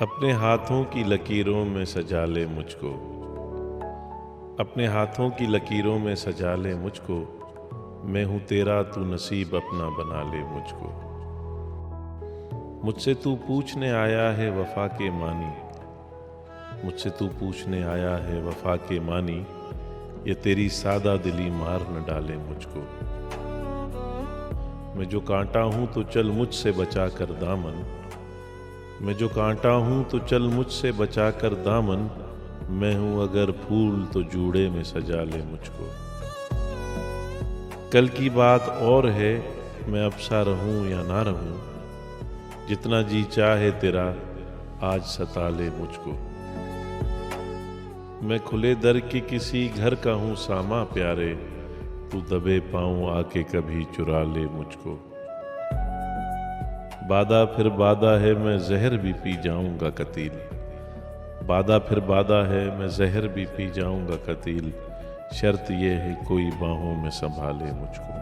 अपने हाथों की लकीरों में सजा ले मुझको, अपने हाथों की लकीरों में सजा ले मुझको। मैं हूँ तेरा, तू नसीब अपना बना ले मुझको। मुझसे तू पूछने आया है वफा के मानी, मुझसे तू पूछने आया है वफा के मानी। ये तेरी सादा दिली मार न डाले मुझको। मैं जो कांटा हूँ तो चल मुझसे बचा कर दामन, मैं जो कांटा हूँ तो चल मुझसे बचा कर दामन। मैं हूँ अगर फूल तो जूड़े में सजा ले मुझको। कल की बात और है, मैं अब सा रहूं या ना रहूं, जितना जी चाहे तेरा आज सता ले मुझको। मैं खुले दर के किसी घर का हूँ सामा प्यारे, तू दबे पाऊं आके कभी चुरा ले मुझको। बादा फिर बादा है, मैं जहर भी पी जाऊंगा कतील, बादा फिर बादा है, मैं जहर भी पी जाऊंगा कतील। शर्त ये है कोई बाहों में संभाले मुझको।